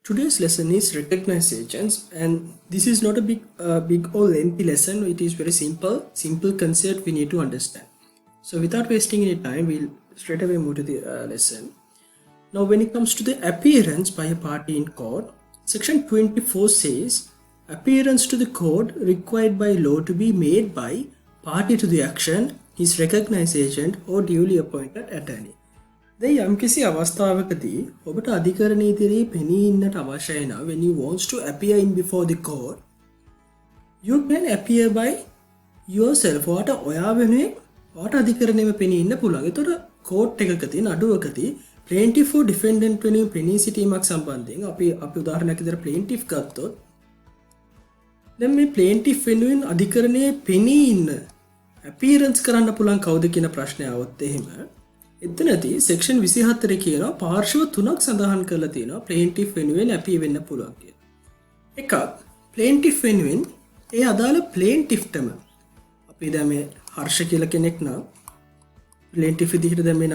Today's lesson is recognize agents, and this is not a big or lengthy lesson. It is very simple concept we need to understand. So without wasting any time, we'll straight away move to the lesson. Now, when it comes to the appearance by a party in court, section 24 says appearance to the court required by law to be made by party to the action, his recognized agent or duly appointed attorney. දැන් යම්කිසි අවස්ථාවකදී ඔබට අධිකරණයේ ඉදිරියේ පෙනී ඉන්නට අවශ්‍යයි නම් when you wants to appear in before the court you can appear by yourself. ඔයාට ඔයා වෙනුවෙන් ඔයාට අධිකරණයෙම පෙනී ඉන්න පුළුවන්. ඒතකොට කෝට් එකකදී නඩුවකදී plaintiff or defendant වෙනුවෙන් පෙනී සිටීමක් සම්බන්ධයෙන් අපි උදාහරණයක් විදිහට plaintiff ගත්තොත් දැන් මේ plaintiff වෙනුවෙන් අධිකරණයේ පෙනී ඉන්න appearance කරන්න පුළුවන් කවුද කියන ප්‍රශ්නය આવොත් එහෙම එතනදී section 24 කියනවා පාර්ශ්ව තුනක් සඳහන් කරලා තියෙනවා plaintiff වෙනුවෙන් appear වෙන්න පුළුවන් කියලා. එකක් plaintiff වෙනුවෙන් ඒ අදාළ plaintiffටම අපි දැන් මේ හර්ෂ කියලා කෙනෙක් නම් plaintiff විදිහට දැන් මේ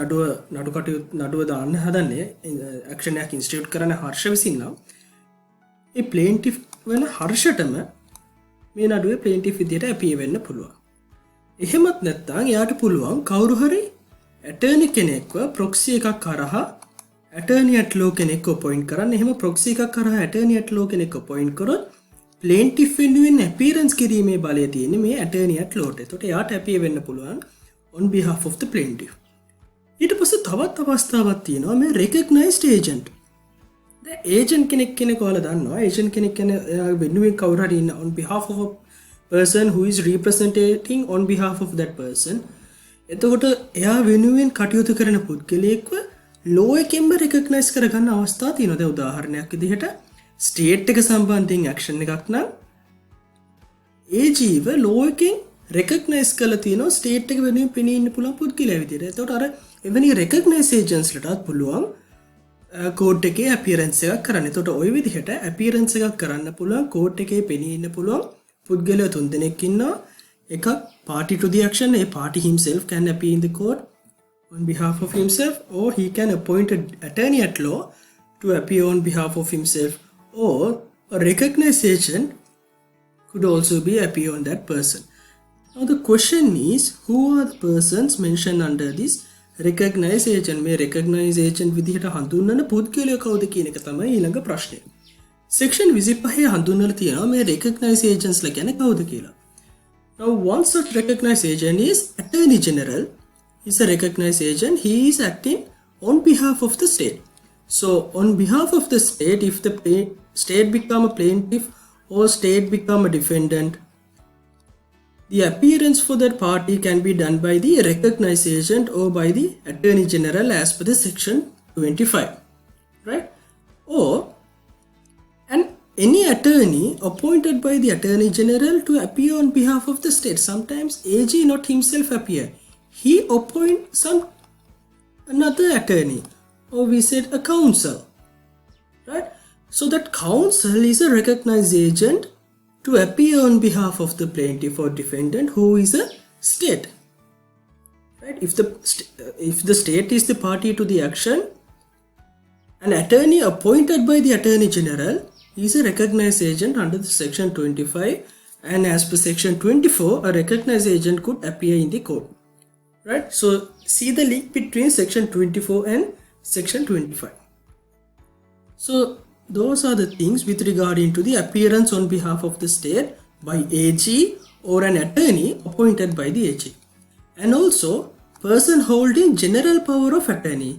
නඩුව දාන්න හදන්නේ action එකක් ඉන්ස්ටිටියුට් කරන හර්ෂ විසින් නම් ඒ plaintiff වෙන හර්ෂටම මේ නඩුවේ plaintiff විදිහට appear වෙන්න පුළුවන්. එහෙමත් නැත්නම් එයාට පුළුවන් කවුරු හරි attorney කෙනෙක්ව proxy එකක් කරහා attorney at law කෙනෙක්ව appoint කරන්න. එහෙම proxy එකක් කරහා attorney at law කෙනෙක්ව appoint කරොත් plaintiff වෙනුවෙන් appearance කිරීමේ බලය තියෙන්නේ මේ attorney at law ට. ඒකට එයාට appear වෙන්න පුළුවන් on behalf of the plaintiff. ඊට පස්සේ තවත් අවස්ථාවක් තියෙනවා මේ recognized agent. දැන් agent කෙනෙක් ඔයාලා දන්නවා. agent කෙනෙක් කියන්නේ වෙනුවෙන් කවුරු හරි ඉන්න on behalf of a person who is representing on behalf of that person. එතකොට එයා වෙනුවෙන් කටයුතු කරන පුද්ගලයෙක්ව ලෝ එකෙන්ම රෙකග්නයිස් කරගන්න අවස්ථා තියෙනවා. දැන් උදාහරණයක් විදිහට ස්ටේට් එක සම්බන්ධයෙන් ඇක්ෂන් එකක් නම් ඒ ජීව ලෝ එකෙන් රෙකග්නයිස් කරලා තියෙනවා ස්ටේට් එක වෙනුවෙන් පෙනී ඉන්න පුළුවන් පුද්ගලයා විදිහට. එතකොට අර එවැනි රෙකග්නයිස් ඒජන්ට්ස් ලටත් පුළුවන් කෝට් එකේ අපියරන්ස් එකක් කරන්න. එතකොට ওই විදිහට අපියරන්ස් එකක් කරන්න පුළුවන් කෝට් එකේ පෙනී ඉන්න පුළුවන් පුද්ගලයා තුන් දෙනෙක් ඉන්නවා. එකක් party to the action, a party himself can appear in the court on behalf of himself, or he can appoint an attorney at law to appear on behalf of himself, or a recognized agent could also be appear on that person. Now the question is, who are the persons mentioned under this recognized agent? මේ recognized agent විදිහට හඳුන්වන පුද්ගලයා කවුද කියන එක තමයි ඊළඟ ප්‍රශ්නේ. section 25 හඳුන්වලා තියෙනවා මේ recognized agents ලා කියන්නේ කවුද කියලා. Now, one such recognized agent is Attorney General. He is a recognized agent. He is acting on behalf of the state. So, on behalf of the state, if the state become a plaintiff or state become a defendant, the appearance for that party can be done by the recognized agent or by the Attorney General as per the section 25. Right? Or any attorney appointed by the Attorney General to appear on behalf of the state. Sometimes AG not himself appear. He appoint another attorney, or we said a counsel. Right? So that counsel is a recognized agent to appear on behalf of the plaintiff or defendant who is a state. Right? If the state is the party to the action, an attorney appointed by the Attorney General is a recognized agent under the section 25, and as per section 24 a recognized agent could appear in the court. Right? So see the link between section 24 and section 25. So those are the things with regard into the appearance on behalf of the state by AG or an attorney appointed by the AG, and also person holding general power of attorney.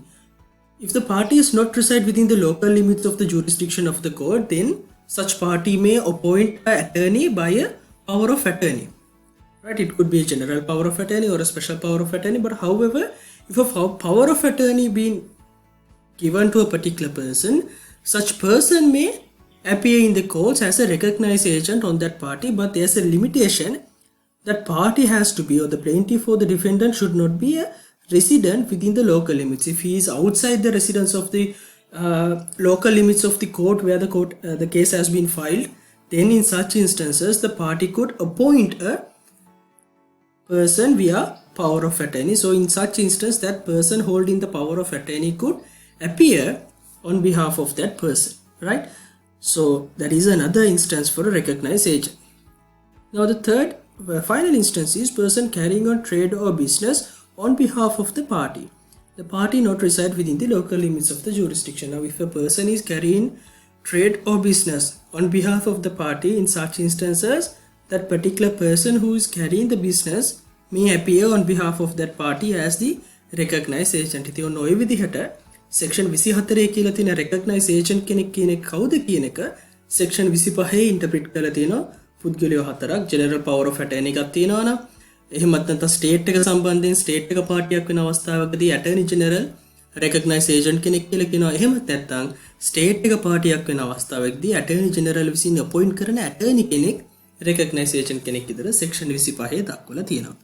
If the party is not reside within the local limits of the jurisdiction of the court, then such party may appoint an attorney by a power of attorney. Right? It could be a general power of attorney or a special power of attorney. But however, if a power of attorney being given to a particular person, such person may appear in the courts as a recognized agent on that party. But there's a limitation. That party has to be, or the plaintiff or the defendant should not be a resident within the local limits. If he is outside the residence of the local limits of the court where the case has been filed, then in such instances the party could appoint a person via power of attorney. So in such instance, that person holding the power of attorney could appear on behalf of that person. right? So that is another instance for a recognized agent. Now the third final instance is person carrying on trade or business on behalf of the party. The party not reside within the local limits of the jurisdiction. Now if a person is carrying trade or business on behalf of the party, in such instances that particular person who is carrying the business may appear on behalf of that party as the recognized agent. ඉතින් ඔය විදිහට section 24 කියලා තියෙන recognized agent කෙනෙක් කියන එක කවුද කියන එක section 25 interpret කරලා තියෙනවා. පුද්ගලයෝ හතරක් general power of attorney එකක් තියෙනවා නම් එහෙමත් නැත්නම් state එක සම්බන්ධයෙන් state එක පාර්ටියක් වෙන අවස්ථාවකදී attorney general recognized agent කෙනෙක් කියලා කියනවා. එහෙමත් නැත්නම් state එක පාර්ටියක් වෙන අවස්ථාවකදී attorney general විසින් appoint කරන attorney කෙනෙක් recognized agent කෙනෙක් විතර section 25 දක්වලා තියෙනවා.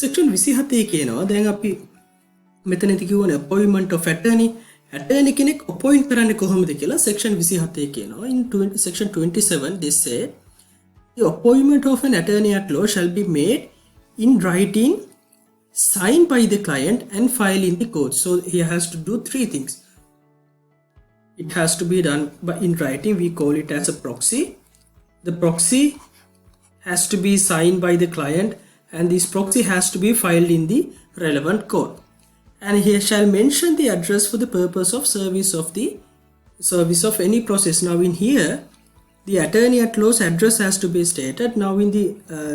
section 27 කියනවා දැන් අපි මෙතනදී කියවන appointment of attorney කෙනෙක් appoint කරන්නේ කොහොමද කියලා section 27 කියනවා. In section 27 they say the appointment of an attorney at law shall be made in writing, signed by the client and filed in the court. So he has to do three things. It has to be done in writing. We call it as a proxy. The proxy has to be signed by the client and this proxy has to be filed in the relevant court. And he shall mention the address for the purpose of service of any process. Now in here, the attorney at law's address has to be stated. Now in the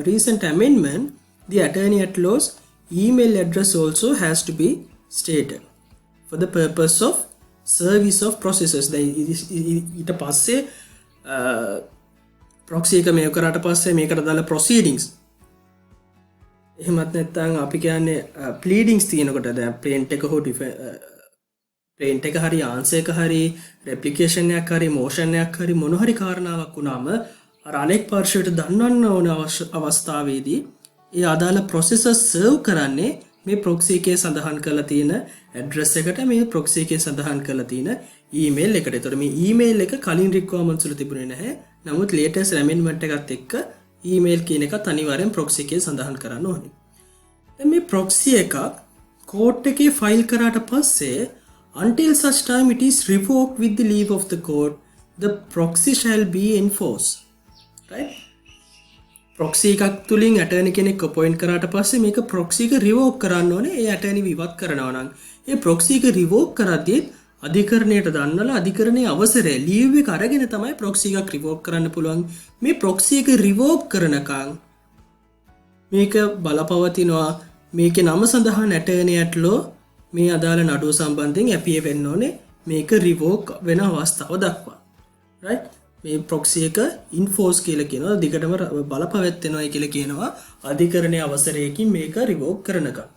recent amendment, the attorney at law's email address also has to be stated for the purpose of service of processes. ඊට පස්සේ proxy එක මේක කරාට පස්සේ මේකට දාලා proceedings එහෙමත් නැත්නම් අපි කියන්නේ pleadings තියෙනකොට දැන් plaint එක හෝ plaint එක හරි answer එක හරි replication එකක් හරි motion එකක් හරි මොන හරි කාරණාවක් වුණාම අර අනෙක් පාර්ශ්වයට දන්වන්න ඕන අවස්ථාවේදී ඒ අදාළ processes serve කරන්නේ මේ proxy එකේ සඳහන් කරලා තියෙන address එකට මේ proxy එකේ සඳහන් කරලා තියෙන email එකට. ඒතර මේ email එක කලින් requirements වල තිබුණේ නැහැ. නමුත් latest amendment එකත් එක්ක email කියන එකත් අනිවාර්යෙන් proxy එකේ සඳහන් කරන්න ඕනේ. දැන් මේ proxy එක court එකේ file කරාට පස්සේ until such time it is revoked with the leave of the court, the proxy shall be enforced. Right? proxy එකක් තුලින් attorney කෙනෙක් appoint කරාට පස්සේ මේක proxy එක revoke කරන්න ඕනේ. ඒ attorney විවත් කරනවා නම් ඒ proxy එක revoke කරද්දී අධිකරණයට දන්නලා අධිකරණයේ අවසරය leave එක අරගෙන තමයි proxy එකක් revoke කරන්න පුළුවන්. මේ proxy එක revoke කරනකම් මේක බලපවතිනවා. මේකේ නම සඳහන් attorney at law මේ අදාළ නඩුව සම්බන්ධයෙන් appear වෙන්න ඕනේ මේක revoke වෙන අවස්ථාව දක්වා. right? මේ proxy එක enforce කියලා කියනවා. දිගටම බලපවත්වනවා කියලා කියනවා. අධිකරණයේ අවසරයකින් මේක revoke කරනකම්.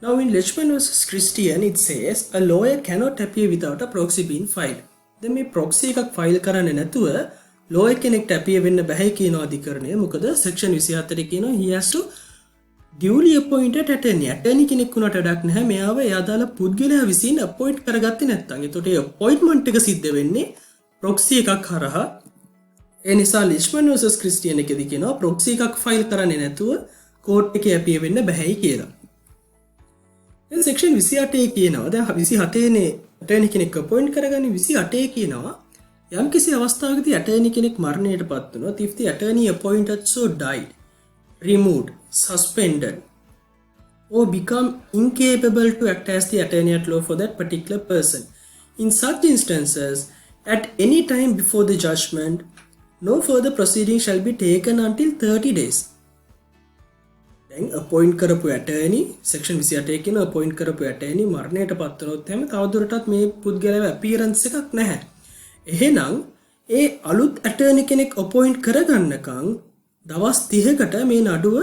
Now in Lechman versus Christian it says a lawyer cannot appear without a proxy being filed. දැන් මේ proxy එකක් file කරන්නේ නැතුව lawyer කෙනෙක්ට appear වෙන්න බෑ කියනවා අධිකරණය. මොකද section 24 කියනවා he has to duly appointed attorney. attorney කෙනෙක් වුණාට වැඩක් නැහැ. මෙයාව ඒ අදාළ පුද්ගලයා විසින් appoint කරගත්තේ නැත්නම්. ඒතකොට ඒ appointment එක සිද්ධ වෙන්නේ proxy එකක් හරහා. ඒ නිසා Lechman versus Christian එකේදී කියනවා proxy එකක් file කරන්නේ නැතුව court එකේ appear වෙන්න බෑයි කියලා. දැන් section 28 කියනවා දැන් 27 නේ attorney කෙනෙක් appoint කරගන්නේ. 28 කියනවා යම් කිසි අවස්ථාවකදී attorney කෙනෙක් මරණයටපත් වුණොත් if the attorney appointed so died, removed, suspended or become incapable to act as the attorney at law for that particular person. In such instances, at any time before the judgment, no further proceeding shall be taken until 30 days. Then appoint කරපු attorney section 28 කියන appoint කරපු attorney මරණයටපත් වුණොත් එහෙම තවදුරටත් මේ පුද්ගලයාව appearance එකක් නැහැ. එහෙනම් ඒ අලුත් attorney කෙනෙක් appoint කරගන්නකම් දවස් 30කට මේ නඩුව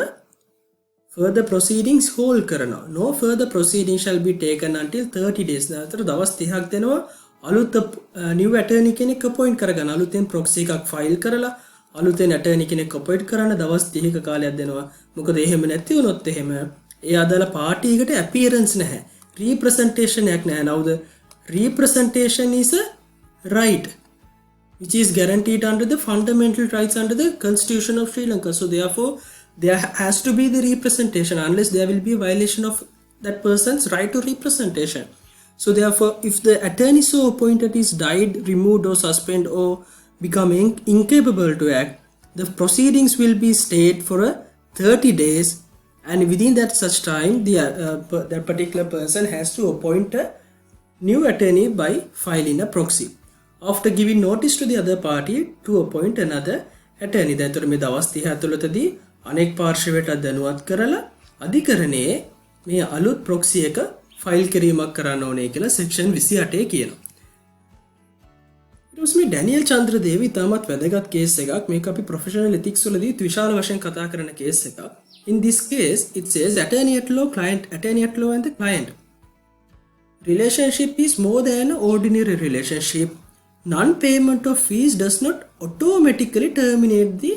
further proceedings hold කරනවා. No further proceeding shall be taken until 30 days. නැතර දවස් 30ක් දෙනවා අලුත් new attorney කෙනෙක් appoint කරගන්න. අලුතෙන් proxy එකක් file කරලා අලුතෙන් attorney කෙනෙක් appoint කරන්න දවස් 30ක කාලයක් දෙනවා. මොකද එහෙම නැති වුණොත් එහෙම ඒ අදාළ party එකට appearance නැහැ. representation එකක් නැහැ. Now the representation is a right which is guaranteed under the fundamental rights under the Constitution of Sri Lanka. So therefore there has to be the representation unless there will be a violation of that person's right to representation. So therefore, if the attorney so appointed is died, removed or suspended or becoming incapable to act, the proceedings will be stayed for a 30 days, and within that such time that particular person has to appoint a new attorney by filing a proxy after giving notice to the other party to appoint another attorney. දැන් මේ දවස් 30 ඇතුළතදී අනෙක් පාර්ශවයට දැනුවත් කරලා අධිකරණයේ මේ අලුත් proxy එක file කිරීමක් කරන්න ඕනේ කියලා සෙක්ෂන් 28 කියනවා. ඊට පස්සේ මේ ඩැනියල් චන්ද්‍රදේව ඉතාමත් වැදගත් කේස් එකක්. මේක අපි ප්‍රොෆෙෂනල් එතික්ස් වලදී විශාල වශයෙන් කතා කරන කේස් එකක්. In this case it says attorney at law and the client relationship is more than an ordinary relationship. Non-payment of fees does not automatically terminate the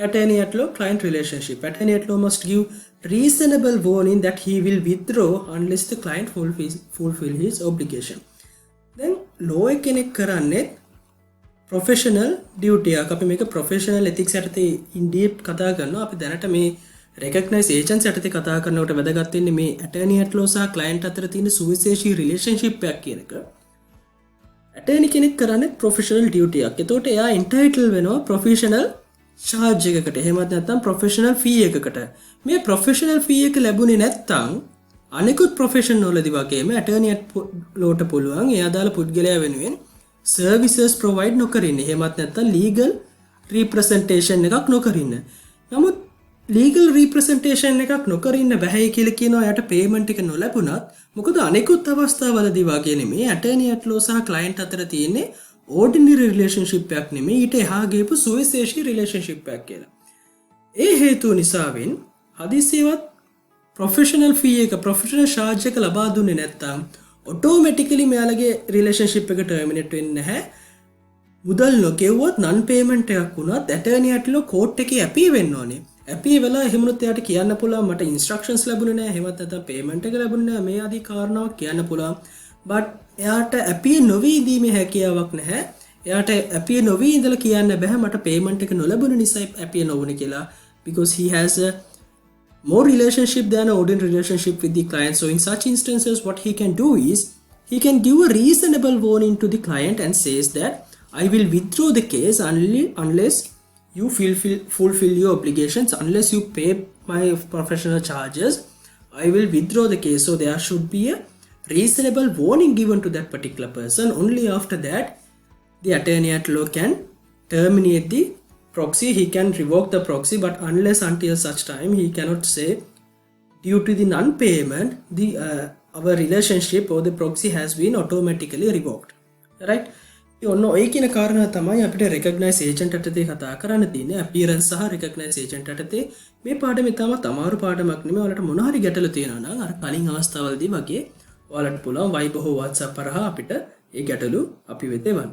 attorney at law client relationship. Attorney at law must give reasonable warning that he will withdraw unless the client fulfill his obligation. Then law කෙනෙක් කරන්නේ professional duty එකක්. අපි මේක professional ethics යටතේ in deep කතා කරනවා. අපි දැනට මේ recognize agents යටතේ කතා කරනකොට වැදගත් වෙන්නේ මේ attorney at law සහ client අතර තියෙන සුවිශේෂී relationship එකක් කියන එක. attorney කෙනෙක් කරන්නේ professional duty එකක්. එතකොට එයා entitled වෙනවා professional charge එකකට. එහෙමත් නැත්නම් professional fee එකකට. මේ professional fee එක ලැබුණේ නැත්නම් අනිකුත් profession වලදී වගේම attorney at lawට පුළුවන් ඒ අදාළ පුද්ගලයා වෙනුවෙන් services provide නොකරින්න. එහෙමත් නැත්නම් legal representation එකක් නොකරින්න. නමුත් legal representation එකක් නොකරින්න බැහැ කියලා කියනවා. එයාට payment එක නොලැබුණත් මොකද අනිකුත් අවස්ථාවලදී වගේ නෙමෙයි attorney at law සහ client අතර තියෙන්නේ ordinary relationship එකක් නෙමෙයි, ඊට එහා ගියපු සුවිශේෂී relationship එකක් කියලා. ඒ හේතුව නිසාවෙන් හදිසියවත් professional fee එක professional charge එක ලබා දුන්නේ නැත්නම් automatically මෙයාලගේ relationship එක terminate වෙන්නේ නැහැ. මුදල් නොගෙවුවොත් non payment එකක් වුණත් attorney at law court එකේ appeal වෙන්න ඕනේ. appeal වෙලා එහෙමනොත් එයාට කියන්න පුළුවන් මට instructions ලැබුණේ නැහැ, එහෙමත් නැත්නම් payment එක ලැබුණේ නැහැ, මේ ආදී කාරණාවක් කියන්න පුළුවන්. but එයාට appeal නොවී ඉඳීමේ හැකියාවක් නැහැ. එයාට appeal නොවී ඉඳලා කියන්න බෑ මට payment එක නොලැබුණ නිසා appeal නොවුනේ කියලා, because he has a more relationship than an ordinary relationship with the client. So in such instances what he can do is he can give a reasonable warning to the client and says that I will withdraw the case unless you fulfill your obligations, unless you pay my professional charges, I will withdraw the case. So there should be a reasonable warning given to that particular person. Only after that the attorney at law can terminate the proxy, he can revoke the proxy, but unless until such time he cannot say due to the non-payment our relationship or the proxy has been automatically revoked. Right? ඔන්න ඔය කියන කාරණා තමයි අපිට recognize agent යටතේ කතා කරන්න තියෙන්නේ. appearance සහ recognize agent යටතේ මේ පාඩම ඉතාමත් අමාරු පාඩමක් නෙමෙයි. ඔයාලට මොන හරි ගැටලු තියෙනවා නම් අර කලින් අවස්ථාවවලදී වගේ ඔයාලට පුළුවන් Viber හෝ WhatsApp හරහා අපිට ඒ ගැටලු අපි වෙත එවන්න.